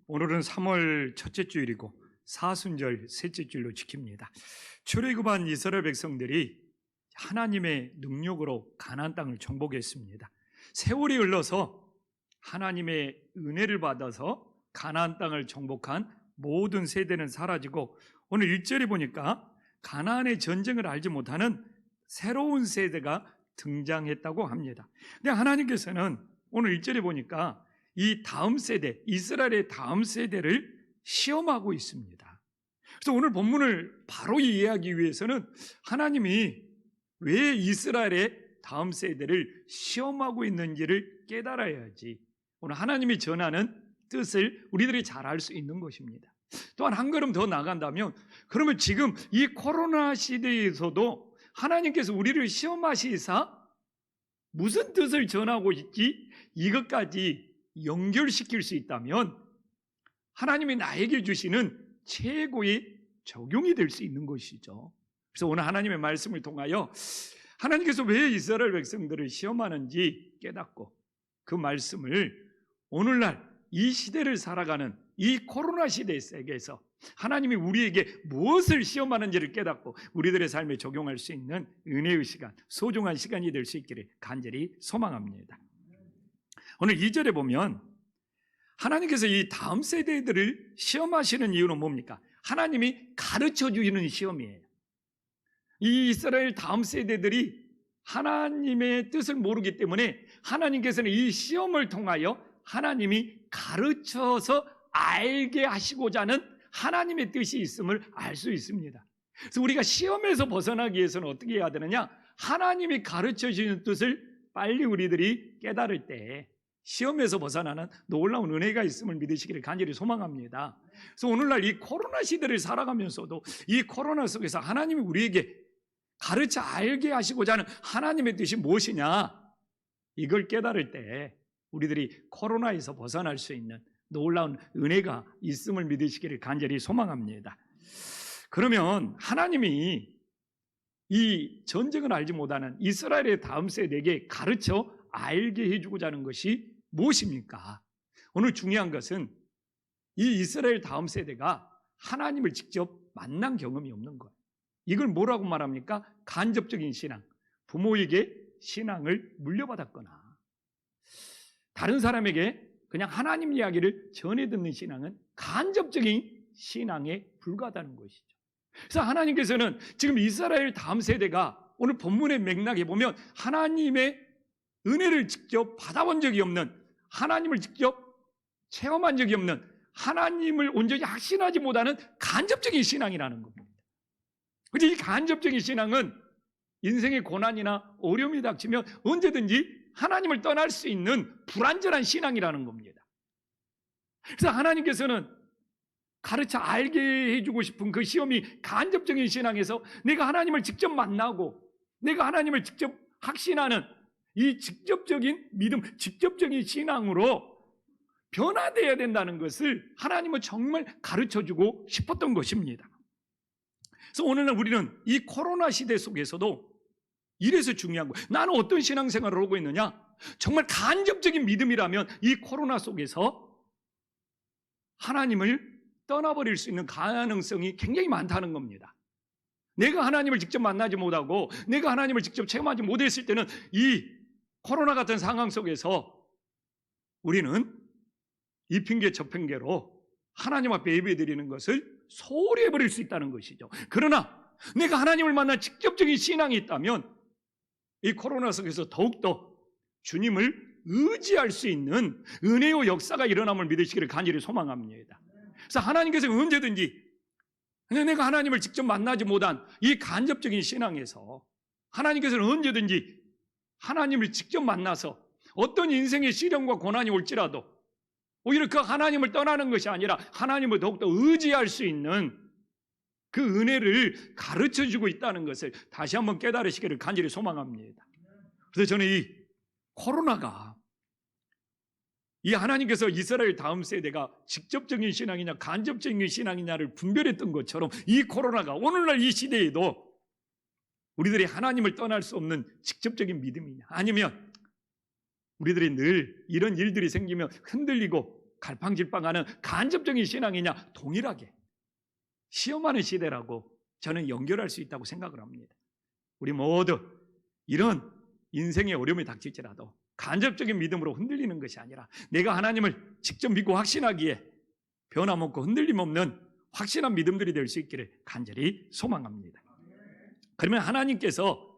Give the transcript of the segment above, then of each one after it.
오늘은 3월 첫째 주일이고 사순절 셋째 주일로 지킵니다. 출애굽한 이스라엘 백성들이 하나님의 능력으로 가나안 땅을 정복했습니다. 세월이 흘러서 하나님의 은혜를 받아서 가나안 땅을 정복한 모든 세대는 사라지고 오늘 1절에 보니까 가나안의 전쟁을 알지 못하는 새로운 세대가 등장했다고 합니다. 근데 하나님께서는 오늘 1절에 보니까 이 다음 세대, 이스라엘의 다음 세대를 시험하고 있습니다. 그래서 오늘 본문을 바로 이해하기 위해서는 하나님이 왜 이스라엘의 다음 세대를 시험하고 있는지를 깨달아야지 오늘 하나님이 전하는 뜻을 우리들이 잘 알 수 있는 것입니다. 또한 한 걸음 더 나간다면 그러면 지금 이 코로나 시대에서도 하나님께서 우리를 시험하시사 무슨 뜻을 전하고 있지? 이것까지 연결시킬 수 있다면 하나님이 나에게 주시는 최고의 적용이 될 수 있는 것이죠. 그래서 오늘 하나님의 말씀을 통하여 하나님께서 왜 이스라엘 백성들을 시험하는지 깨닫고 그 말씀을 오늘날 이 시대를 살아가는 이 코로나 시대 속에서 하나님이 우리에게 무엇을 시험하는지를 깨닫고 우리들의 삶에 적용할 수 있는 은혜의 시간, 소중한 시간이 될 수 있기를 간절히 소망합니다. 오늘 2절에 보면 하나님께서 이 다음 세대들을 시험하시는 이유는 뭡니까? 하나님이 가르쳐 주시는 시험이에요. 이 이스라엘 다음 세대들이 하나님의 뜻을 모르기 때문에 하나님께서는 이 시험을 통하여 하나님이 가르쳐서 알게 하시고자 하는 하나님의 뜻이 있음을 알 수 있습니다. 그래서 우리가 시험에서 벗어나기 위해서는 어떻게 해야 되느냐? 하나님이 가르쳐 주시는 뜻을 빨리 우리들이 깨달을 때 시험에서 벗어나는 놀라운 은혜가 있음을 믿으시기를 간절히 소망합니다. 그래서 오늘날 이 코로나 시대를 살아가면서도 이 코로나 속에서 하나님이 우리에게 가르쳐 알게 하시고자 하는 하나님의 뜻이 무엇이냐? 이걸 깨달을 때 우리들이 코로나에서 벗어날 수 있는 놀라운 은혜가 있음을 믿으시기를 간절히 소망합니다. 그러면 하나님이 이 전쟁을 알지 못하는 이스라엘의 다음 세대에게 가르쳐 알게 해주고자 하는 것이 무엇입니까? 오늘 중요한 것은 이 이스라엘 다음 세대가 하나님을 직접 만난 경험이 없는 거예요. 이걸 뭐라고 말합니까? 간접적인 신앙, 부모에게 신앙을 물려받았거나 다른 사람에게 그냥 하나님 이야기를 전해 듣는 신앙은 간접적인 신앙에 불과하다는 것이죠. 그래서 하나님께서는 지금 이스라엘 다음 세대가 오늘 본문의 맥락에 보면 하나님의 은혜를 직접 받아본 적이 없는, 하나님을 직접 체험한 적이 없는, 하나님을 온전히 확신하지 못하는 간접적인 신앙이라는 겁니다. 그래서 이 간접적인 신앙은 인생의 고난이나 어려움이 닥치면 언제든지 하나님을 떠날 수 있는 불완전한 신앙이라는 겁니다. 그래서 하나님께서는 가르쳐 알게 해주고 싶은 그 시험이 간접적인 신앙에서 내가 하나님을 직접 만나고 내가 하나님을 직접 확신하는 이 직접적인 믿음, 직접적인 신앙으로 변화되어야 된다는 것을 하나님은 정말 가르쳐주고 싶었던 것입니다. 그래서 오늘날 우리는 이 코로나 시대 속에서도 이래서 중요한 거예요. 나는 어떤 신앙생활을 하고 있느냐? 정말 간접적인 믿음이라면 이 코로나 속에서 하나님을 떠나버릴 수 있는 가능성이 굉장히 많다는 겁니다. 내가 하나님을 직접 만나지 못하고 내가 하나님을 직접 체험하지 못했을 때는 이 코로나 같은 상황 속에서 우리는 이 핑계 저 핑계로 하나님 앞에 예배드리는 것을 소홀히 해버릴 수 있다는 것이죠. 그러나 내가 하나님을 만난 직접적인 신앙이 있다면 이 코로나 속에서 더욱더 주님을 의지할 수 있는 은혜의 역사가 일어남을 믿으시기를 간절히 소망합니다. 그래서 하나님께서 언제든지 내가 하나님을 직접 만나지 못한 이 간접적인 신앙에서 하나님께서는 언제든지 하나님을 직접 만나서 어떤 인생의 시련과 고난이 올지라도 오히려 그 하나님을 떠나는 것이 아니라 하나님을 더욱더 의지할 수 있는 그 은혜를 가르쳐주고 있다는 것을 다시 한번 깨달으시기를 간절히 소망합니다. 그래서 저는 이 코로나가 이 하나님께서 이스라엘 다음 세대가 직접적인 신앙이냐 간접적인 신앙이냐를 분별했던 것처럼 이 코로나가 오늘날 이 시대에도 우리들이 하나님을 떠날 수 없는 직접적인 믿음이냐 아니면 우리들이 늘 이런 일들이 생기면 흔들리고 갈팡질팡하는 간접적인 신앙이냐, 동일하게 시험하는 시대라고 저는 연결할 수 있다고 생각을 합니다. 우리 모두 이런 인생의 어려움이 닥칠지라도 간접적인 믿음으로 흔들리는 것이 아니라 내가 하나님을 직접 믿고 확신하기에 변함없고 흔들림 없는 확신한 믿음들이 될 수 있기를 간절히 소망합니다. 그러면 하나님께서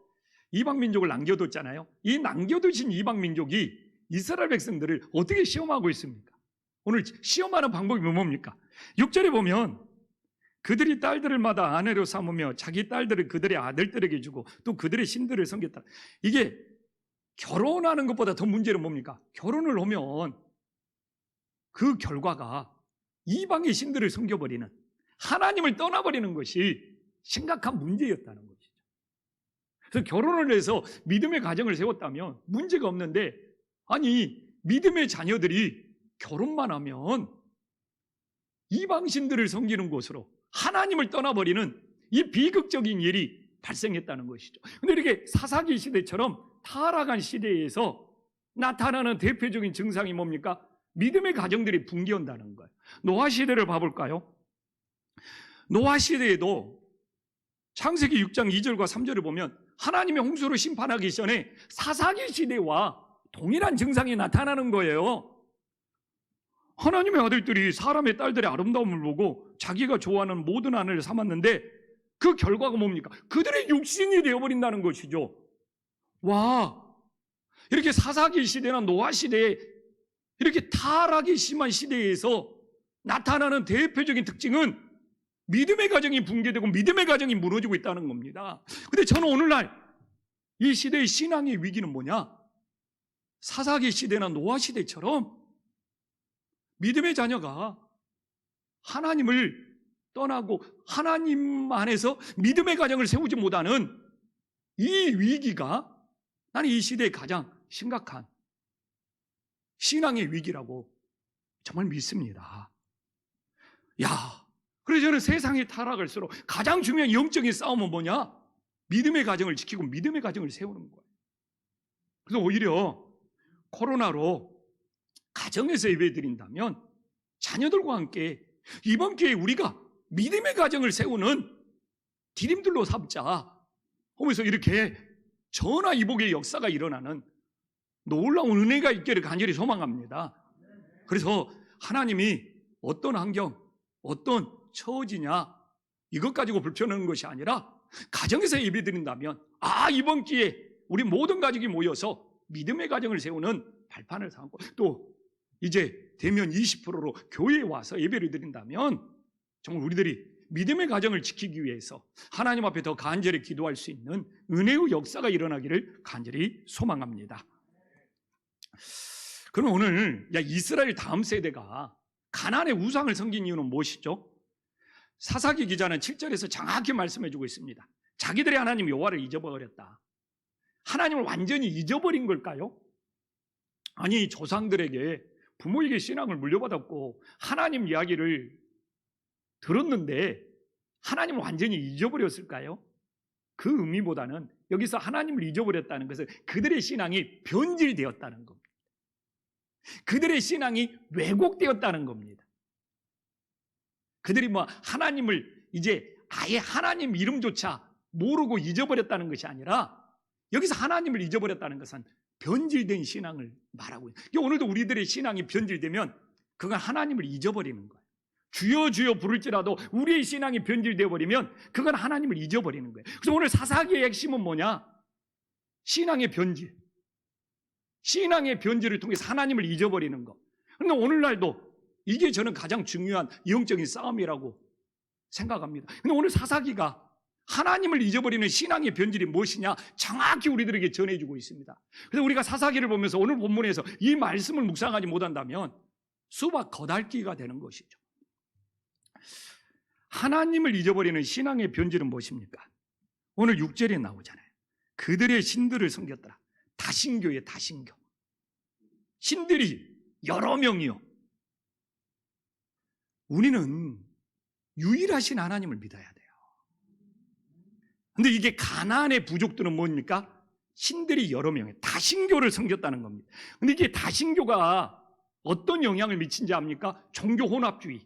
이방 민족을 남겨뒀잖아요. 이 남겨두신 이방 민족이 이스라엘 백성들을 어떻게 시험하고 있습니까? 오늘 시험하는 방법이 뭡니까? 6절에 보면 그들이 딸들을 마다 아내로 삼으며 자기 딸들을 그들의 아들들에게 주고 또 그들의 신들을 섬겼다. 이게 결혼하는 것보다 더 문제는 뭡니까? 결혼을 하면 그 결과가 이방의 신들을 섬겨버리는, 하나님을 떠나버리는 것이 심각한 문제였다는 것이죠. 그래서 결혼을 해서 믿음의 가정을 세웠다면 문제가 없는데, 아니 믿음의 자녀들이 결혼만 하면 이방신들을 섬기는 곳으로 하나님을 떠나버리는 이 비극적인 일이 발생했다는 것이죠. 그런데 이렇게 사사기 시대처럼 타락한 시대에서 나타나는 대표적인 증상이 뭡니까? 믿음의 가정들이 붕괴한다는 거예요. 노아 시대를 봐볼까요? 노아 시대에도 창세기 6장 2절과 3절을 보면 하나님의 홍수로 심판하기 전에 사사기 시대와 동일한 증상이 나타나는 거예요. 하나님의 아들들이 사람의 딸들의 아름다움을 보고 자기가 좋아하는 모든 아내를 삼았는데 그 결과가 뭡니까? 그들의 육신이 되어버린다는 것이죠. 와, 이렇게 사사기 시대나 노아 시대에 이렇게 타락이 심한 시대에서 나타나는 대표적인 특징은 믿음의 가정이 붕괴되고 믿음의 가정이 무너지고 있다는 겁니다. 근데 저는 오늘날 이 시대의 신앙의 위기는 뭐냐? 사사기 시대나 노아 시대처럼 믿음의 자녀가 하나님을 떠나고 하나님 안에서 믿음의 가정을 세우지 못하는 이 위기가 나는 이 시대의 가장 심각한 신앙의 위기라고 정말 믿습니다. 야, 그래서 저는 세상의 타락을수록 가장 중요한 영적인 싸움은 뭐냐? 믿음의 가정을 지키고 믿음의 가정을 세우는 거예요. 그래서 오히려 코로나로 가정에서 예배드린다면 자녀들과 함께 이번 기회에 우리가 믿음의 가정을 세우는 디딤들로 삼자 하면서 이렇게 전화위복의 역사가 일어나는 놀라운 은혜가 있기를 간절히 소망합니다. 그래서 하나님이 어떤 환경, 어떤 처지냐 이것 가지고 불편한 것이 아니라 가정에서 예배드린다면 이번 기회에 우리 모든 가족이 모여서 믿음의 가정을 세우는 발판을 삼고 또 이제 대면 20%로 교회에 와서 예배를 드린다면 정말 우리들이 믿음의 가정을 지키기 위해서 하나님 앞에 더 간절히 기도할 수 있는 은혜의 역사가 일어나기를 간절히 소망합니다. 그럼 오늘 이스라엘 다음 세대가 가나안의 우상을 섬긴 이유는 무엇이죠? 사사기 기자는 7절에서 정확히 말씀해주고 있습니다. 자기들의 하나님 여호와를 잊어버렸다. 하나님을 완전히 잊어버린 걸까요? 아니 조상들에게 부모에게 신앙을 물려받았고 하나님 이야기를 들었는데 하나님을 완전히 잊어버렸을까요? 그 의미보다는 여기서 하나님을 잊어버렸다는 것은 그들의 신앙이 변질되었다는 겁니다. 그들의 신앙이 왜곡되었다는 겁니다. 그들이 하나님을 이제 아예 하나님 이름조차 모르고 잊어버렸다는 것이 아니라 여기서 하나님을 잊어버렸다는 것은 변질된 신앙을 말하고 있어요. 오늘도 우리들의 신앙이 변질되면 그건 하나님을 잊어버리는 거예요. 주여 주여 부를지라도 우리의 신앙이 변질되어 버리면 그건 하나님을 잊어버리는 거예요. 그래서 오늘 사사기의 핵심은 뭐냐? 신앙의 변질. 신앙의 변질을 통해서 하나님을 잊어버리는 것. 그런데 오늘날도 이게 저는 가장 중요한 영적인 싸움이라고 생각합니다. 그런데 오늘 사사기가 하나님을 잊어버리는 신앙의 변질이 무엇이냐 정확히 우리들에게 전해주고 있습니다. 그래서 우리가 사사기를 보면서 오늘 본문에서 이 말씀을 묵상하지 못한다면 수박 거달기가 되는 것이죠. 하나님을 잊어버리는 신앙의 변질은 무엇입니까? 오늘 6절에 나오잖아요. 그들의 신들을 섬겼더라. 다신교예요, 다신교. 신들이 여러 명이요. 우리는 유일하신 하나님을 믿어야 돼요. 근데 이게 가나안의 부족들은 뭡니까? 신들이 여러 명이에요. 다신교를 섬겼다는 겁니다. 근데 이게 다신교가 어떤 영향을 미친지 압니까? 종교 혼합주의.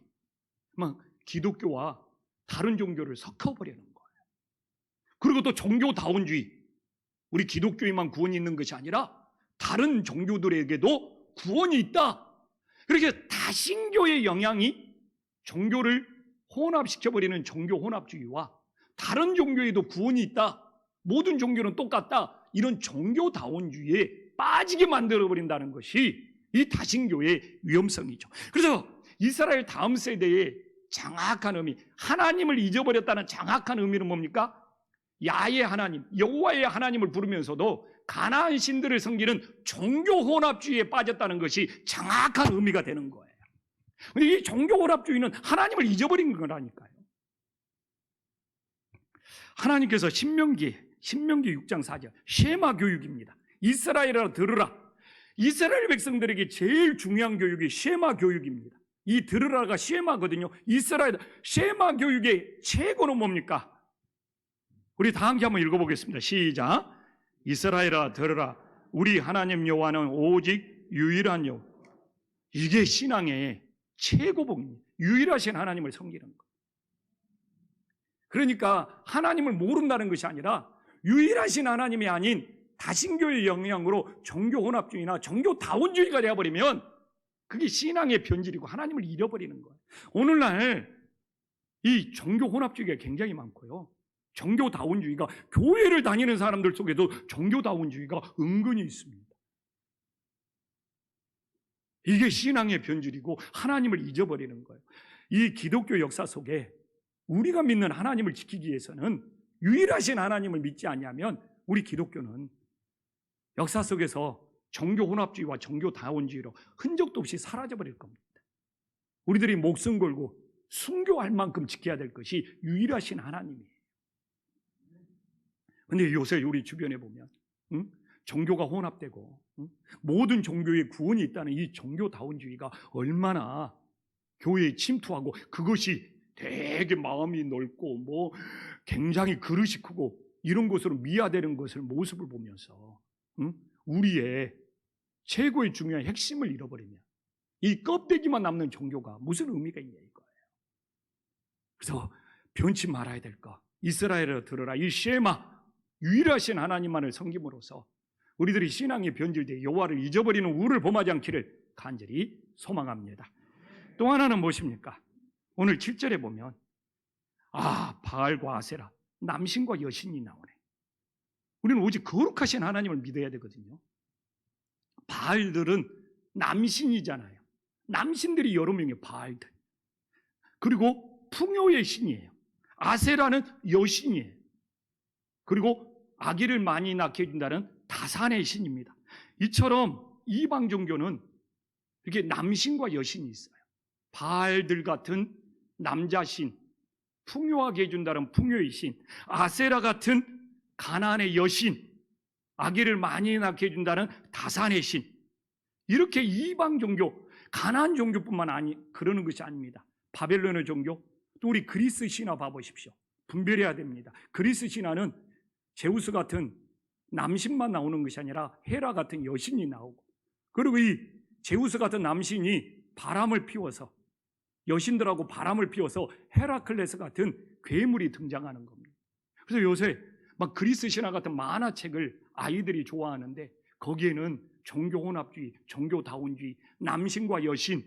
막 기독교와 다른 종교를 섞어버리는 거예요. 그리고 또 종교다원주의. 우리 기독교에만 구원이 있는 것이 아니라 다른 종교들에게도 구원이 있다. 그렇게 다신교의 영향이 종교를 혼합시켜버리는 종교 혼합주의와 다른 종교에도 구원이 있다. 모든 종교는 똑같다. 이런 종교다원주의에 빠지게 만들어버린다는 것이 이 다신교의 위험성이죠. 그래서 이스라엘 다음 세대의 정확한 의미, 하나님을 잊어버렸다는 정확한 의미는 뭡니까? 야훼 하나님, 여호와의 하나님을 부르면서도 가나안 신들을 섬기는 종교 혼합주의에 빠졌다는 것이 정확한 의미가 되는 거예요. 근데 이 종교 혼합주의는 하나님을 잊어버린 거라니까요. 하나님께서 신명기 6장 4절 쉐마 교육입니다. 이스라엘아 들으라. 이스라엘 백성들에게 제일 중요한 교육이 쉐마 교육입니다. 이 들으라가 쉐마거든요. 이스라엘 쉐마 교육의 최고는 뭡니까? 우리 다 함께 한번 읽어보겠습니다. 시작. 이스라엘아 들으라. 우리 하나님 여호와는 오직 유일한 여호와. 이게 신앙의 최고봉입니다. 유일하신 하나님을 섬기는 것. 그러니까 하나님을 모른다는 것이 아니라 유일하신 하나님이 아닌 다신교의 영향으로 종교 혼합주의나 종교 다원주의가 되어버리면 그게 신앙의 변질이고 하나님을 잃어버리는 거예요. 오늘날 이 종교 혼합주의가 굉장히 많고요. 종교다원주의가 교회를 다니는 사람들 속에도 종교다원주의가 은근히 있습니다. 이게 신앙의 변질이고 하나님을 잊어버리는 거예요. 이 기독교 역사 속에 우리가 믿는 하나님을 지키기 위해서는 유일하신 하나님을 믿지 않냐면 우리 기독교는 역사 속에서 종교혼합주의와 종교다원주의로 흔적도 없이 사라져버릴 겁니다. 우리들이 목숨 걸고 순교할 만큼 지켜야 될 것이 유일하신 하나님이에요. 근데 요새 우리 주변에 보면 종교가 혼합되고 모든 종교에 구원이 있다는 이 종교다원주의가 얼마나 교회에 침투하고 그것이 되게 마음이 넓고 뭐 굉장히 그릇이 크고 이런 것으로 미화되는 것을 모습을 보면서 우리의 최고의 중요한 핵심을 잃어버리면 이 껍데기만 남는 종교가 무슨 의미가 있냐 이거예요. 그래서 변치 말아야 될 것. 이스라엘아 들으라. 이 쉐마 유일하신 하나님만을 섬김으로써 우리들이 신앙이 변질돼 여호와를 잊어버리는 우를 범하지 않기를 간절히 소망합니다. 또 하나는 무엇입니까? 오늘 7절에 보면 바알과 아세라 남신과 여신이 나오네. 우리는 오직 거룩하신 하나님을 믿어야 되거든요. 바알들은 남신이잖아요. 남신들이 여러 명의 바알들. 그리고 풍요의 신이에요. 아세라는 여신이에요. 그리고 아기를 많이 낳게 해준다는 다산의 신입니다. 이처럼 이방 종교는 이렇게 남신과 여신이 있어요. 바알들 같은 남자신, 풍요하게 해준다는 풍요의 신, 아세라 같은 가나안의 여신, 아기를 많이 낳게 해준다는 다산의 신. 이렇게 이방 종교, 가나안 종교뿐만 그러는 것이 아닙니다. 바벨론의 종교, 또 우리 그리스 신화 봐보십시오. 분별해야 됩니다. 그리스 신화는 제우스 같은 남신만 나오는 것이 아니라 헤라 같은 여신이 나오고, 그리고 이 제우스 같은 남신이 바람을 피워서 여신들하고 바람을 피워서 헤라클레스 같은 괴물이 등장하는 겁니다. 그래서 요새 막 그리스 신화 같은 만화책을 아이들이 좋아하는데 거기에는 종교 혼합주의, 종교 다원주의, 남신과 여신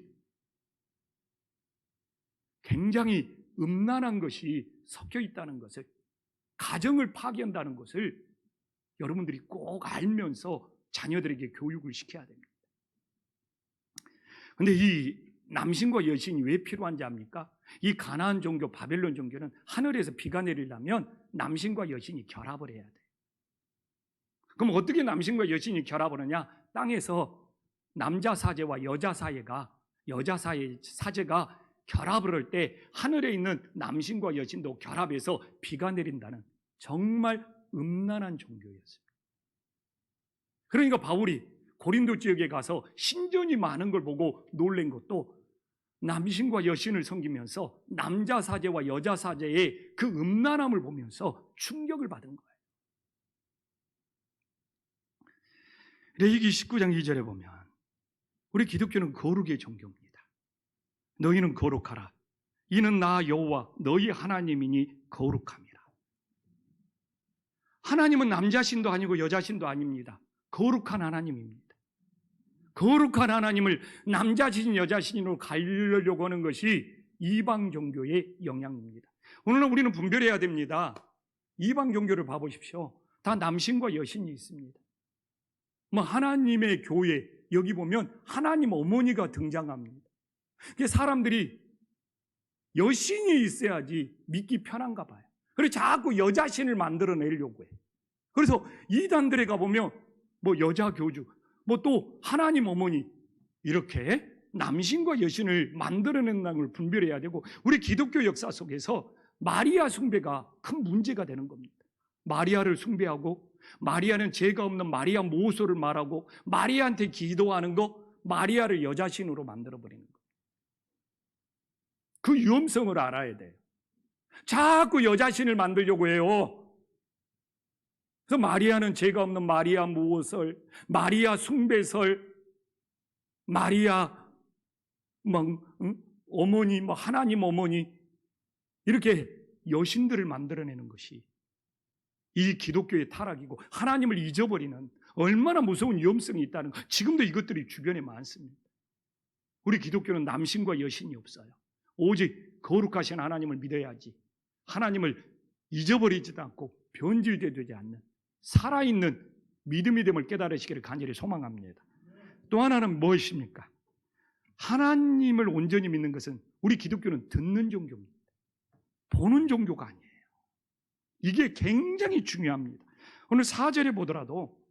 굉장히 음란한 것이 섞여 있다는 것을, 가정을 파괴한다는 것을 여러분들이 꼭 알면서 자녀들에게 교육을 시켜야 됩니다. 그런데 이 남신과 여신이 왜 필요한지 압니까? 이 가나안 종교, 바벨론 종교는 하늘에서 비가 내리려면 남신과 여신이 결합을 해야 돼요. 그럼 어떻게 남신과 여신이 결합을 하냐? 땅에서 남자 사제와 여자 사제가 결합을 할 때 하늘에 있는 남신과 여신도 결합해서 비가 내린다는 정말 음란한 종교였습니다. 그러니까 바울이 고린도 지역에 가서 신전이 많은 걸 보고 놀란 것도 남신과 여신을 섬기면서 남자 사제와 여자 사제의 그 음란함을 보면서 충격을 받은 거예요. 레위기 19장 2절에 보면 우리 기독교는 거룩의 종교입니다. 너희는 거룩하라. 이는 나 여호와 너희 하나님이니 거룩함이라. 하나님은 남자신도 아니고 여자신도 아닙니다. 거룩한 하나님입니다. 거룩한 하나님을 남자신 여자신으로 가리려고 하는 것이 이방 종교의 영향입니다. 오늘은 우리는 분별해야 됩니다. 이방 종교를 봐보십시오. 다 남신과 여신이 있습니다. 하나님의 교회, 여기 보면 하나님 어머니가 등장합니다. 사람들이 여신이 있어야지 믿기 편한가 봐요. 그래서 자꾸 여자신을 만들어내려고 해요. 그래서 이단들에 가보면 여자 교주, 또 하나님 어머니, 이렇게 남신과 여신을 만들어낸다는 걸 분별해야 되고, 우리 기독교 역사 속에서 마리아 숭배가 큰 문제가 되는 겁니다. 마리아를 숭배하고, 마리아는 죄가 없는 마리아 모소를 말하고, 마리아한테 기도하는 거, 마리아를 여자신으로 만들어버리는 거예요. 그 위험성을 알아야 돼요. 자꾸 여자신을 만들려고 해요. 그래서 마리아는 죄가 없는 마리아 모설, 마리아 숭배설, 마리아 어머니, 하나님 어머니, 이렇게 여신들을 만들어내는 것이 이 기독교의 타락이고, 하나님을 잊어버리는 얼마나 무서운 위험성이 있다는 것, 지금도 이것들이 주변에 많습니다. 우리 기독교는 남신과 여신이 없어요. 오직 거룩하신 하나님을 믿어야지, 하나님을 잊어버리지도 않고 변질되지 않는 살아있는 믿음이 됨을 깨달으시기를 간절히 소망합니다. 또 하나는 무엇입니까? 하나님을 온전히 믿는 것은, 우리 기독교는 듣는 종교입니다. 보는 종교가 아니에요. 이게 굉장히 중요합니다. 오늘 4절에 보더라도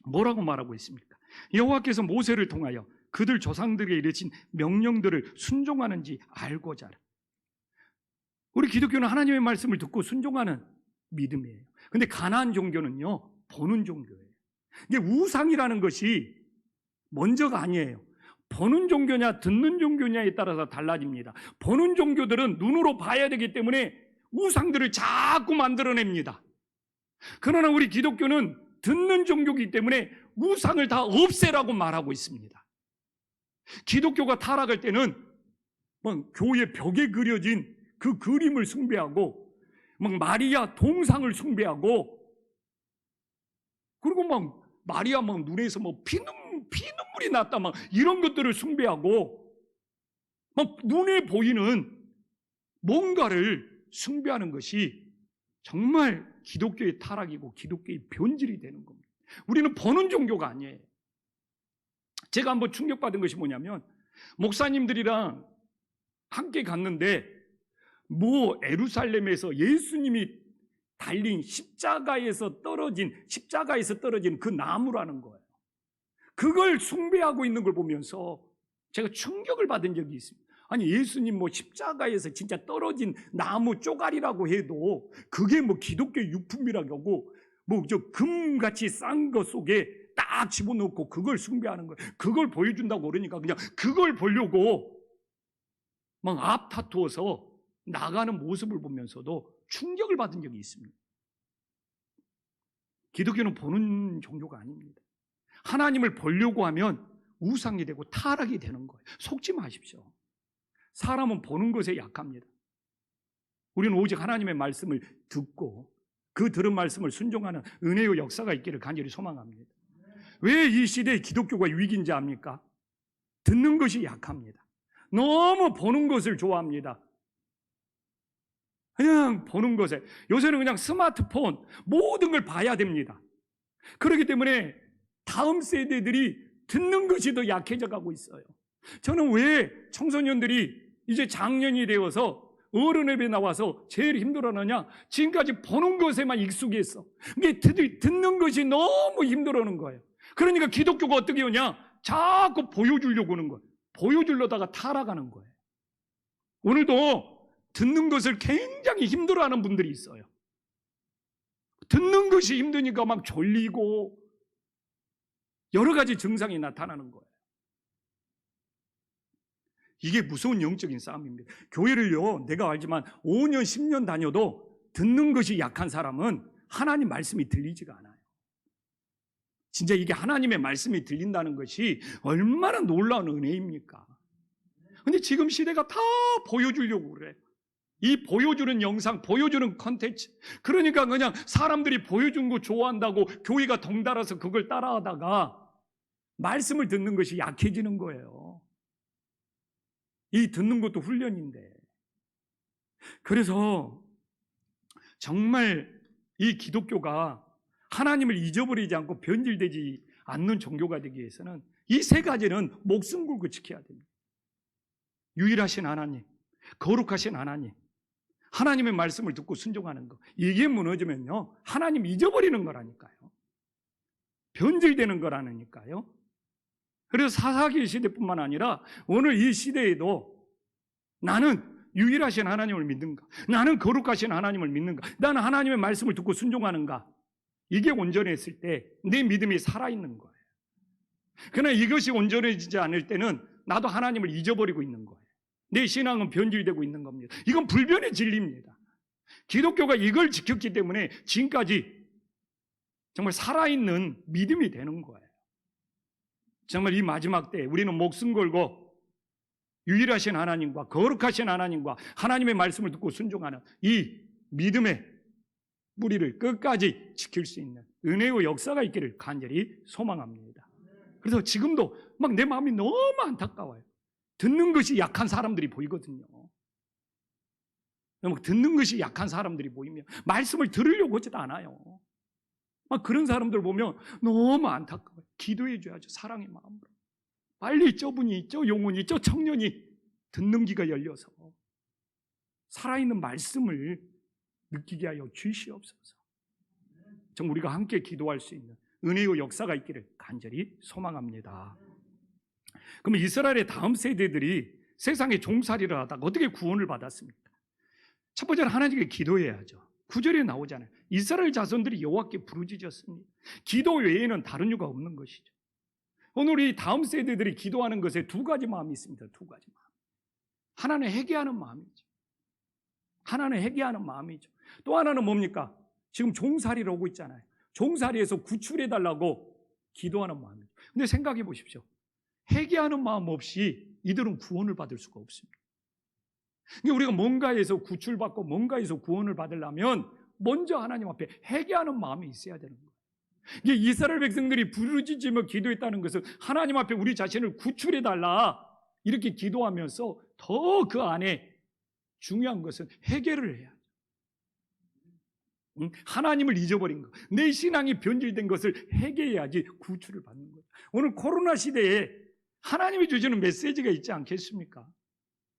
뭐라고 말하고 있습니까? 여호와께서 모세를 통하여 그들 조상들에게 이르신 명령들을 순종하는지 알고자 하라. 우리 기독교는 하나님의 말씀을 듣고 순종하는 믿음이에요. 근데 가나안 종교는요, 보는 종교예요. 이게 우상이라는 것이 먼저가 아니에요. 보는 종교냐 듣는 종교냐에 따라서 달라집니다. 보는 종교들은 눈으로 봐야 되기 때문에 우상들을 자꾸 만들어냅니다. 그러나 우리 기독교는 듣는 종교이기 때문에 우상을 다 없애라고 말하고 있습니다. 기독교가 타락할 때는 교회 벽에 그려진 그 그림을 숭배하고, 마리아 동상을 숭배하고, 그리고 마리아 눈에서 피눈물이 났다 이런 것들을 숭배하고, 눈에 보이는 뭔가를 숭배하는 것이 정말 기독교의 타락이고 기독교의 변질이 되는 겁니다. 우리는 보는 종교가 아니에요. 제가 한번 충격받은 것이 뭐냐면, 목사님들이랑 함께 갔는데 에루살렘에서 예수님이 달린 십자가에서 떨어진 그 나무라는 거예요. 그걸 숭배하고 있는 걸 보면서 제가 충격을 받은 적이 있습니다. 아니, 예수님 십자가에서 진짜 떨어진 나무 쪼가리라고 해도 그게 기독교 유품이라고 하고, 저 금같이 싼 것 속에 딱 집어넣고 그걸 숭배하는 거예요. 그걸 보여준다고 그러니까 그냥 그걸 보려고 앞 다투어서 나가는 모습을 보면서도 충격을 받은 적이 있습니다. 기독교는 보는 종교가 아닙니다. 하나님을 보려고 하면 우상이 되고 타락이 되는 거예요. 속지 마십시오. 사람은 보는 것에 약합니다. 우리는 오직 하나님의 말씀을 듣고 그 들은 말씀을 순종하는 은혜의 역사가 있기를 간절히 소망합니다. 왜 이 시대에 기독교가 위기인지 압니까? 듣는 것이 약합니다. 너무 보는 것을 좋아합니다. 그냥 보는 것에, 요새는 그냥 스마트폰 모든 걸 봐야 됩니다. 그렇기 때문에 다음 세대들이 듣는 것이 더 약해져 가고 있어요. 저는 왜 청소년들이 이제 장년이 되어서 어른회에 나와서 제일 힘들어하느냐? 지금까지 보는 것에만 익숙했어. 이게 듣는 것이 너무 힘들어하는 거예요. 그러니까 기독교가 어떻게 오냐? 자꾸 보여주려고 하는 거예요. 보여주려다가 타락하는 거예요. 오늘도 듣는 것을 굉장히 힘들어하는 분들이 있어요. 듣는 것이 힘드니까 막 졸리고 여러 가지 증상이 나타나는 거예요. 이게 무서운 영적인 싸움입니다. 교회를요, 내가 알지만 5년, 10년 다녀도 듣는 것이 약한 사람은 하나님 말씀이 들리지가 않아요. 진짜 이게 하나님의 말씀이 들린다는 것이 얼마나 놀라운 은혜입니까? 근데 지금 시대가 다 보여주려고 그래. 이 보여주는 영상, 보여주는 컨텐츠. 그러니까 그냥 사람들이 보여준 거 좋아한다고 교회가 덩달아서 그걸 따라하다가 말씀을 듣는 것이 약해지는 거예요. 이 듣는 것도 훈련인데. 그래서 정말 이 기독교가 하나님을 잊어버리지 않고 변질되지 않는 종교가 되기 위해서는 이 세 가지는 목숨 걸고 지켜야 됩니다. 유일하신 하나님, 거룩하신 하나님, 하나님의 말씀을 듣고 순종하는 것. 이게 무너지면요, 하나님 잊어버리는 거라니까요. 변질되는 거라니까요. 그래서 사사기 시대뿐만 아니라 오늘 이 시대에도 나는 유일하신 하나님을 믿는가? 나는 거룩하신 하나님을 믿는가? 나는 하나님의 말씀을 듣고 순종하는가? 이게 온전했을 때 내 믿음이 살아있는 거예요. 그러나 이것이 온전해지지 않을 때는 나도 하나님을 잊어버리고 있는 거예요. 내 신앙은 변질되고 있는 겁니다. 이건 불변의 진리입니다. 기독교가 이걸 지켰기 때문에 지금까지 정말 살아있는 믿음이 되는 거예요. 정말 이 마지막 때 우리는 목숨 걸고 유일하신 하나님과 거룩하신 하나님과 하나님의 말씀을 듣고 순종하는 이 믿음의 뿌리를 끝까지 지킬 수 있는 은혜의 역사가 있기를 간절히 소망합니다. 그래서 지금도 막 내 마음이 너무 안타까워요. 듣는 것이 약한 사람들이 보이거든요. 듣는 것이 약한 사람들이 보이면 말씀을 들으려고 하지도 않아요. 막 그런 사람들 보면 너무 안타까워요. 기도해 줘야죠. 사랑의 마음으로. 빨리 저분이, 저 영혼이, 저 청년이 듣는 귀가 열려서 살아있는 말씀을 느끼게 하여 주시옵소서. 정말 우리가 함께 기도할 수 있는 은혜의 역사가 있기를 간절히 소망합니다. 그럼 이스라엘의 다음 세대들이 세상에 종살이를 하다가 어떻게 구원을 받았습니까? 첫 번째는 하나님께 기도해야죠. 9절에 나오잖아요. 이스라엘 자손들이 여호와께 부르짖었습니다. 기도 외에는 다른 이유가 없는 것이죠. 오늘 이 다음 세대들이 기도하는 것에 두 가지 마음이 있습니다. 두 가지 마음. 하나는 회개하는 마음이죠. 하나는 회개하는 마음이죠. 또 하나는 뭡니까? 지금 종살이를 오고 있잖아요. 종살이에서 구출해달라고 기도하는 마음이죠. 근데 생각해 보십시오. 회개하는 마음 없이 이들은 구원을 받을 수가 없습니다. 그러니까 우리가 뭔가에서 구출받고 뭔가에서 구원을 받으려면 먼저 하나님 앞에 회개하는 마음이 있어야 되는 거예요. 이게 이스라엘 백성들이 부르짖으며 기도했다는 것은 하나님 앞에 우리 자신을 구출해달라 이렇게 기도하면서 더 그 안에 중요한 것은 회개를 해야 돼요. 하나님을 잊어버린 것, 내 신앙이 변질된 것을 회개해야지 구출을 받는 거예요. 오늘 코로나 시대에 하나님이 주시는 메시지가 있지 않겠습니까?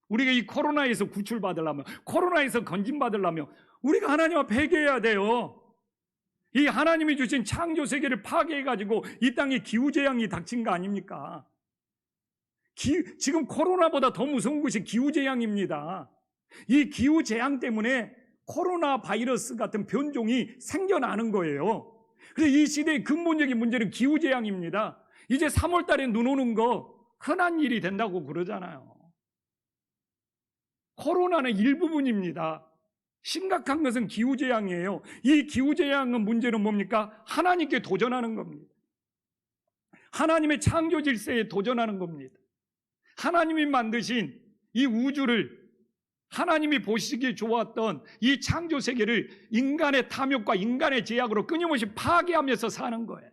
우리가 이 코로나에서 구출받으려면, 코로나에서 건진받으려면 우리가 하나님 앞에 회개해야 돼요. 이 하나님이 주신 창조 세계를 파괴해가지고 이 땅에 기후재앙이 닥친 거 아닙니까? 지금 코로나보다 더 무서운 것이 기후재앙입니다. 이 기후재앙 때문에 코로나 바이러스 같은 변종이 생겨나는 거예요. 그래서 이 시대의 근본적인 문제는 기후재앙입니다. 이제 3월 달에 눈 오는 거 흔한 일이 된다고 그러잖아요. 코로나는 일부분입니다. 심각한 것은 기후재앙이에요. 이 기후재앙의 문제는 뭡니까? 하나님께 도전하는 겁니다. 하나님의 창조 질서에 도전하는 겁니다. 하나님이 만드신 이 우주를, 하나님이 보시기에 좋았던 이 창조 세계를 인간의 탐욕과 인간의 제약으로 끊임없이 파괴하면서 사는 거예요.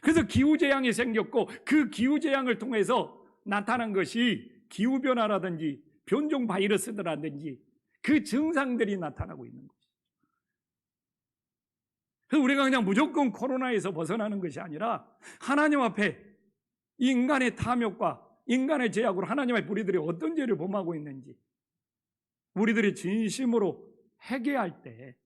그래서 기후재앙이 생겼고 그 기후재앙을 통해서 나타난 것이 기후변화라든지 변종 바이러스들이라든지 그 증상들이 나타나고 있는 거죠. 그래서 우리가 그냥 무조건 코로나에서 벗어나는 것이 아니라 하나님 앞에 인간의 탐욕과 인간의 제약으로 하나님 앞에 우리들이 어떤 죄를 범하고 있는지 우리들이 진심으로 회개할 때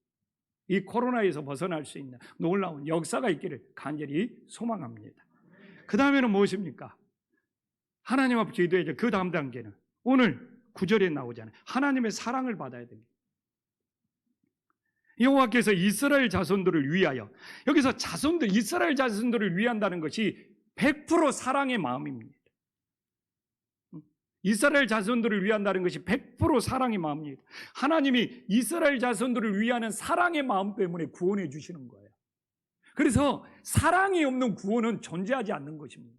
이 코로나에서 벗어날 수 있는 놀라운 역사가 있기를 간절히 소망합니다. 그 다음에는 무엇입니까? 하나님 앞에 기도해야죠. 그 다음 단계는 오늘 9절에 나오잖아요. 하나님의 사랑을 받아야 됩니다. 여호와께서 이스라엘 자손들을 위하여, 여기서 이스라엘 자손들을 위한다는 것이 100% 사랑의 마음입니다. 이스라엘 자손들을 위한다는 것이 100% 사랑의 마음입니다. 하나님이 이스라엘 자손들을 위하는 사랑의 마음 때문에 구원해 주시는 거예요. 그래서 사랑이 없는 구원은 존재하지 않는 것입니다.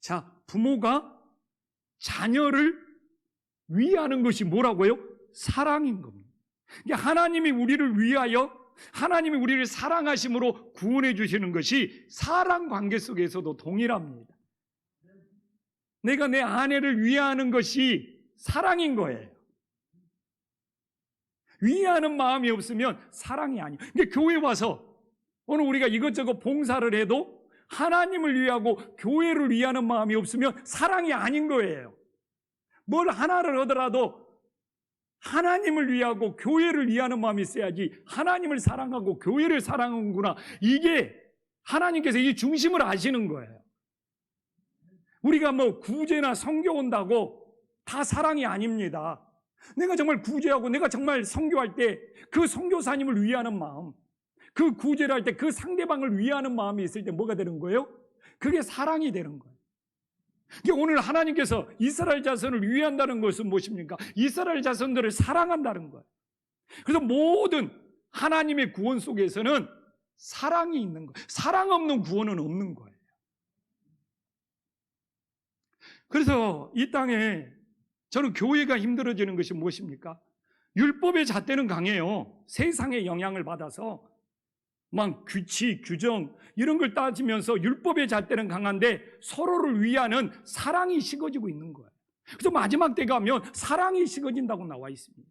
자, 부모가 자녀를 위하는 것이 뭐라고요? 사랑인 겁니다. 하나님이 우리를 위하여 하나님이 우리를 사랑하심으로 구원해 주시는 것이 사랑 관계 속에서도 동일합니다. 내가 내 아내를 위하는 것이 사랑인 거예요. 위하는 마음이 없으면 사랑이 아니에요. 근데 교회 와서 오늘 우리가 이것저것 봉사를 해도 하나님을 위하고 교회를 위하는 마음이 없으면 사랑이 아닌 거예요. 뭘 하나를 하더라도 하나님을 위하고 교회를 위하는 마음이 있어야지 하나님을 사랑하고 교회를 사랑하는구나. 이게 하나님께서 이 중심을 아시는 거예요. 우리가 뭐 구제나 선교 온다고 다 사랑이 아닙니다. 내가 정말 구제하고 내가 정말 선교할 때 그 선교사님을 위하는 마음, 그 구제를 할 때 그 상대방을 위하는 마음이 있을 때 뭐가 되는 거예요? 그게 사랑이 되는 거예요. 오늘 하나님께서 이스라엘 자손을 위한다는 것은 무엇입니까? 이스라엘 자손들을 사랑한다는 거예요. 그래서 모든 하나님의 구원 속에서는 사랑이 있는 거예요. 사랑 없는 구원은 없는 거예요. 그래서 이 땅에 저는 교회가 힘들어지는 것이 무엇입니까? 율법의 잣대는 강해요. 세상의 영향을 받아서 막 규칙, 규정 이런 걸 따지면서 율법의 잣대는 강한데 서로를 위하는 사랑이 식어지고 있는 거예요. 그래서 마지막 때 가면 사랑이 식어진다고 나와 있습니다.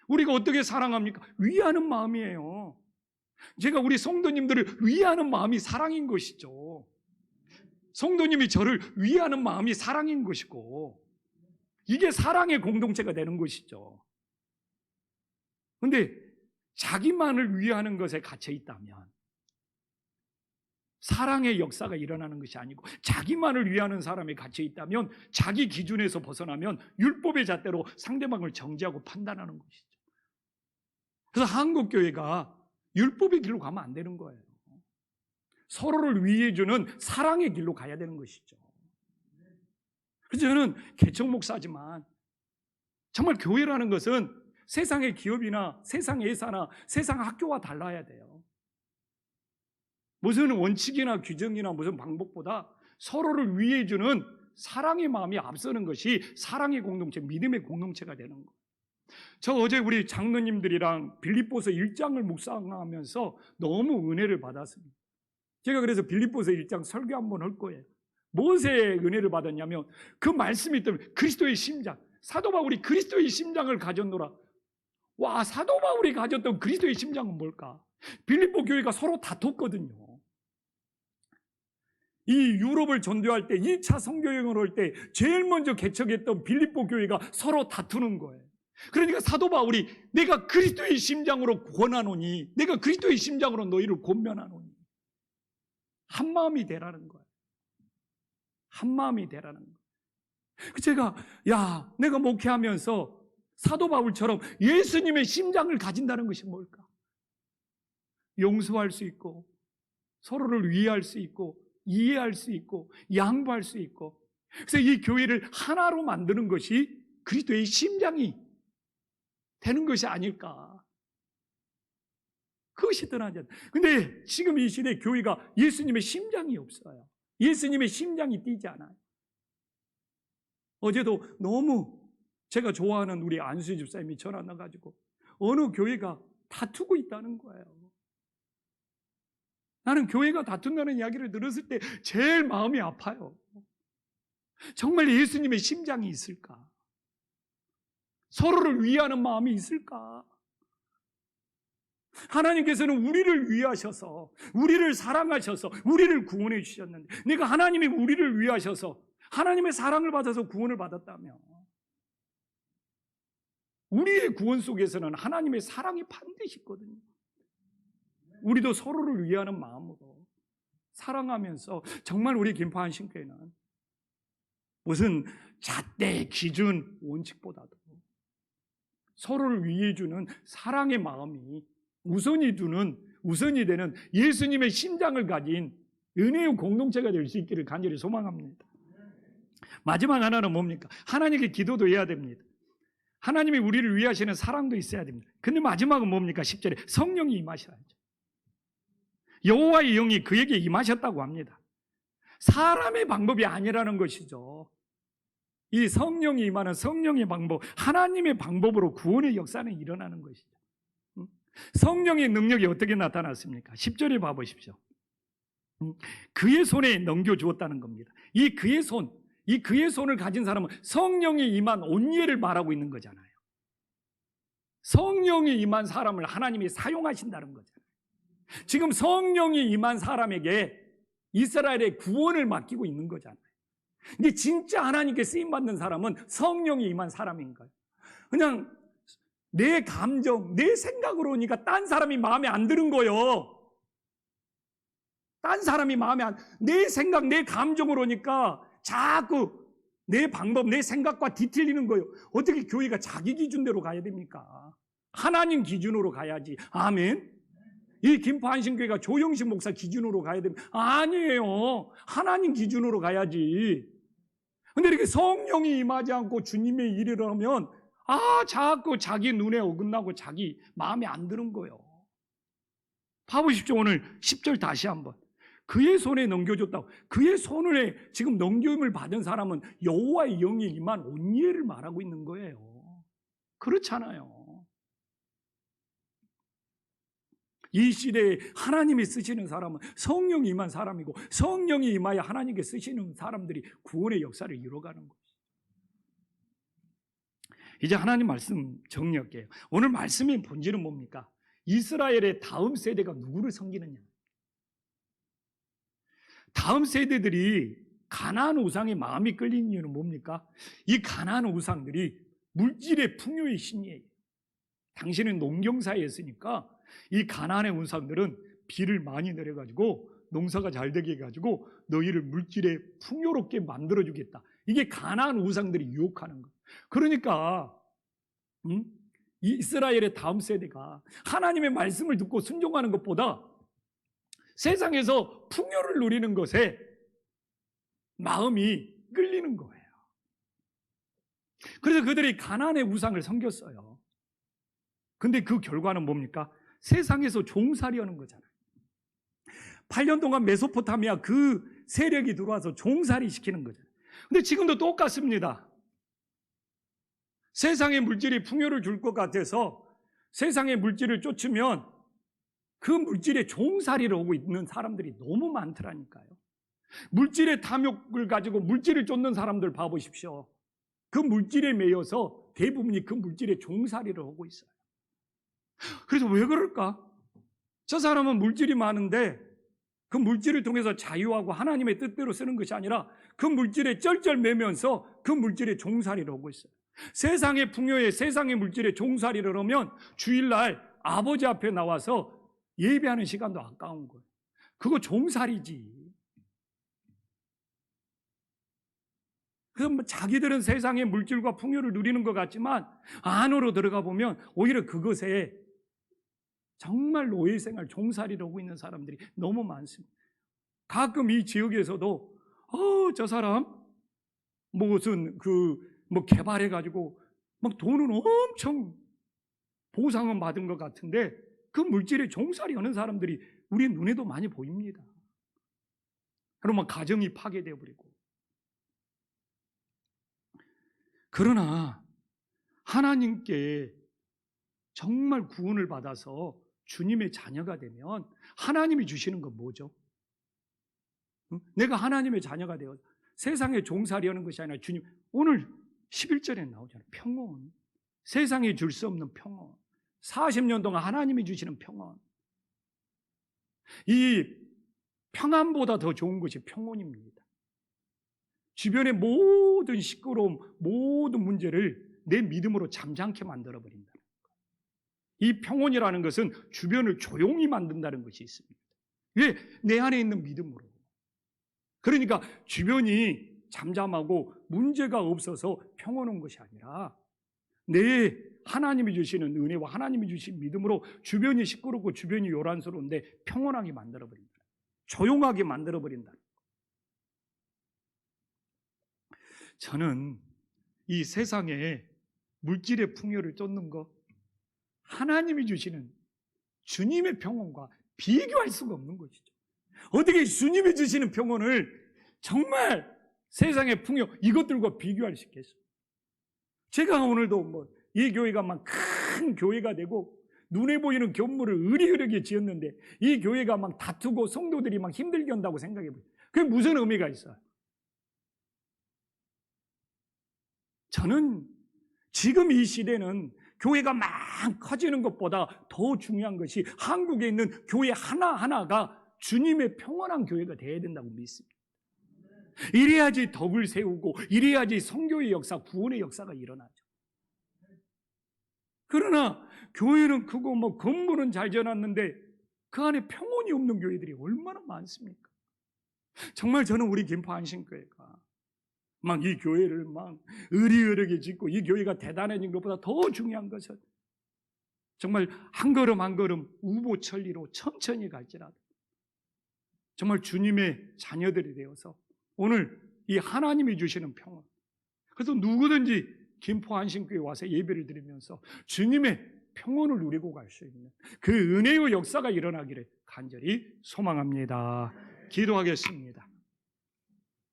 우리가 어떻게 사랑합니까? 위하는 마음이에요. 제가 우리 성도님들을 위하는 마음이 사랑인 것이죠. 성도님이 저를 위하는 마음이 사랑인 것이고 이게 사랑의 공동체가 되는 것이죠. 그런데 자기만을 위하는 것에 갇혀 있다면 사랑의 역사가 일어나는 것이 아니고 자기만을 위하는 사람에 갇혀 있다면 자기 기준에서 벗어나면 율법의 잣대로 상대방을 정죄하고 판단하는 것이죠. 그래서 한국교회가 율법의 길로 가면 안 되는 거예요. 서로를 위해주는 사랑의 길로 가야 되는 것이죠. 그래서 저는 개척 목사지만 정말 교회라는 것은 세상의 기업이나 세상 회사나 세상 학교와 달라야 돼요. 무슨 원칙이나 규정이나 무슨 방법보다 서로를 위해주는 사랑의 마음이 앞서는 것이 사랑의 공동체, 믿음의 공동체가 되는 거예요. 저 어제 우리 장로님들이랑 빌립보서 1장을 묵상하면서 너무 은혜를 받았습니다. 제가 그래서 빌립보서 1장 설교 한번 할 거예요. 무엇에 은혜를 받았냐면 그 말씀이 있다면 그리스도의 심장, 사도 바울이 그리스도의 심장을 가졌노라. 와, 사도 바울이 가졌던 그리스도의 심장은 뭘까? 빌립보 교회가 서로 다퉜거든요. 이 유럽을 전도할 때 2차 선교여행을 할 때 제일 먼저 개척했던 빌립보 교회가 서로 다투는 거예요. 그러니까 사도 바울이 내가 그리스도의 심장으로 권하노니, 내가 그리스도의 심장으로 너희를 권면하노니 한 마음이 되라는 거예요. 한 마음이 되라는 거예요. 제가 내가 목회하면서 사도 바울처럼 예수님의 심장을 가진다는 것이 뭘까? 용서할 수 있고 서로를 위할 수 있고 이해할 수 있고 양보할 수 있고, 그래서 이 교회를 하나로 만드는 것이 그리스도의 심장이 되는 것이 아닐까. 그것이 떠나지 않아요. 근데 지금 이 시대에 교회가 예수님의 심장이 없어요. 예수님의 심장이 뛰지 않아요. 어제도 너무 제가 좋아하는 우리 안수희 집사님이 전화 나가지고 어느 교회가 다투고 있다는 거예요. 나는 교회가 다툰다는 이야기를 들었을 때 제일 마음이 아파요. 정말 예수님의 심장이 있을까? 서로를 위하는 마음이 있을까? 하나님께서는 우리를 위하셔서, 우리를 사랑하셔서 우리를 구원해 주셨는데, 내가 하나님이 우리를 위하셔서 하나님의 사랑을 받아서 구원을 받았다며, 우리의 구원 속에서는 하나님의 사랑이 반드시 있거든요. 우리도 서로를 위하는 마음으로 사랑하면서, 정말 우리 김포 한신교회는 무슨 잣대, 기준, 원칙보다도 서로를 위해주는 사랑의 마음이 우선이 되는 예수님의 심장을 가진 은혜의 공동체가 될 수 있기를 간절히 소망합니다. 마지막 하나는 뭡니까? 하나님께 기도도 해야 됩니다. 하나님이 우리를 위하시는 사랑도 있어야 됩니다. 근데 마지막은 뭡니까? 10절에 성령이 임하셔야죠. 여호와의 영이 그에게 임하셨다고 합니다. 사람의 방법이 아니라는 것이죠. 이 성령이 임하는 성령의 방법, 하나님의 방법으로 구원의 역사는 일어나는 것이죠. 성령의 능력이 어떻게 나타났습니까? 10절에 봐보십시오. 그의 손에 넘겨주었다는 겁니다. 이 그의 손을 가진 사람은 성령이 임한 온예를 말하고 있는 거잖아요. 성령이 임한 사람을 하나님이 사용하신다는 거잖아요. 지금 성령이 임한 사람에게 이스라엘의 구원을 맡기고 있는 거잖아요. 근데 진짜 하나님께 쓰임받는 사람은 성령이 임한 사람인가요? 그냥 내 감정, 내 생각으로 오니까 딴 사람이 마음에 안 드는 거예요. 딴 사람이 내 생각, 내 감정으로 오니까 자꾸 내 방법, 내 생각과 뒤틀리는 거예요. 어떻게 교회가 자기 기준대로 가야 됩니까? 하나님 기준으로 가야지. 아멘. 이 김포한신교회가 조영식 목사 기준으로 가야 됩니다. 아니에요. 하나님 기준으로 가야지. 근데 이렇게 성령이 임하지 않고 주님의 일을 하면 자꾸 자기 눈에 어긋나고 자기 마음에 안 드는 거예요. 봐보십시오. 오늘 10절 다시 한번. 그의 손에 넘겨줬다고. 그의 손에 지금 넘김을 받은 사람은 여호와의 영이 임한 온예를 말하고 있는 거예요. 그렇잖아요. 이 시대에 하나님이 쓰시는 사람은 성령이 임한 사람이고, 성령이 임하여 하나님께 쓰시는 사람들이 구원의 역사를 이뤄가는 거예요. 이제 하나님 말씀 정리할게요. 오늘 말씀의 본질은 뭡니까? 이스라엘의 다음 세대가 누구를 섬기느냐. 다음 세대들이 가나안 우상에 마음이 끌린 이유는 뭡니까? 이 가나안 우상들이 물질의 풍요의 신이에요. 당신은 농경사에 있으니까 이 가나안의 우상들은 비를 많이 내려가지고 농사가 잘 되게 해가지고 너희를 물질에 풍요롭게 만들어주겠다. 이게 가나안 우상들이 유혹하는 거예요. 그러니까 이스라엘의 다음 세대가 하나님의 말씀을 듣고 순종하는 것보다 세상에서 풍요를 누리는 것에 마음이 끌리는 거예요. 그래서 그들이 가나안의 우상을 섬겼어요. 근데 그 결과는 뭡니까? 세상에서 종살이하는 거잖아요. 8년 동안 메소포타미아 그 세력이 들어와서 종살이 시키는 거잖아요. 근데 지금도 똑같습니다. 세상의 물질이 풍요를 줄 것 같아서 세상의 물질을 쫓으면 그 물질에 종살이를 하고 있는 사람들이 너무 많더라니까요. 물질의 탐욕을 가지고 물질을 쫓는 사람들 봐보십시오. 그 물질에 매여서 대부분이 그 물질에 종살이를 하고 있어요. 그래서 왜 그럴까? 저 사람은 물질이 많은데 그 물질을 통해서 자유하고 하나님의 뜻대로 쓰는 것이 아니라 그 물질에 쩔쩔매면서 그 물질에 종살이를 하고 있어요. 세상의 풍요에 세상의 물질에 종살이를 하면 주일날 아버지 앞에 나와서 예배하는 시간도 아까운 거예요. 그거 종살이지. 그래서 자기들은 세상의 물질과 풍요를 누리는 것 같지만 안으로 들어가 보면 오히려 그것에 정말 노예생활, 종살이를 하고 있는 사람들이 너무 많습니다. 가끔 이 지역에서도 저 사람 무슨 개발해가지고 막 돈은 엄청 보상은 받은 것 같은데 그 물질에 종살이 하는 사람들이 우리 눈에도 많이 보입니다. 그러면 가정이 파괴되어 버리고. 그러나 하나님께 정말 구원을 받아서 주님의 자녀가 되면 하나님이 주시는 건 뭐죠? 내가 하나님의 자녀가 되어 세상에 종살이하는 것이 아니라 주님, 오늘 11절에 나오잖아요. 평온. 세상에 줄 수 없는 평온. 40년 동안 하나님이 주시는 평온. 이 평안보다 더 좋은 것이 평온입니다. 주변의 모든 시끄러움, 모든 문제를 내 믿음으로 잠잠케 만들어버린다. 이 평온이라는 것은 주변을 조용히 만든다는 것이 있습니다. 왜? 내 안에 있는 믿음으로. 그러니까 주변이 잠잠하고 문제가 없어서 평온한 것이 아니라 내 하나님이 주시는 은혜와 하나님이 주신 믿음으로 주변이 시끄럽고 주변이 요란스러운데 평온하게 만들어버린다. 조용하게 만들어버린다. 저는 이 세상에 물질의 풍요를 쫓는 것, 하나님이 주시는 주님의 평온과 비교할 수가 없는 것이죠. 어떻게 주님이 주시는 평온을 정말 세상의 풍요 이것들과 비교할 수 있겠어요? 제가 오늘도 이 교회가 막 큰 교회가 되고 눈에 보이는 건물을 으리으리게 지었는데 이 교회가 막 다투고 성도들이 막 힘들게 한다고 생각해 보세요. 그게 무슨 의미가 있어요? 저는 지금 이 시대는 교회가 막 커지는 것보다 더 중요한 것이 한국에 있는 교회 하나하나가 주님의 평온한 교회가 되어야 된다고 믿습니다. 이래야지 덕을 세우고 이래야지 성교의 역사, 구원의 역사가 일어나죠. 그러나 교회는 크고 건물은 잘 지어놨는데 그 안에 평온이 없는 교회들이 얼마나 많습니까? 정말 저는 우리 김포 안신교회가 막 이 교회를 막 으리으리게 짓고 이 교회가 대단해진 것보다 더 중요한 것은 정말 한 걸음 한 걸음 우보천리로 천천히 갈지라도 정말 주님의 자녀들이 되어서 오늘 이 하나님이 주시는 평온, 그래서 누구든지 김포 안신교회 와서 예배를 드리면서 주님의 평온을 누리고 갈 수 있는 그 은혜의 역사가 일어나기를 간절히 소망합니다. 기도하겠습니다.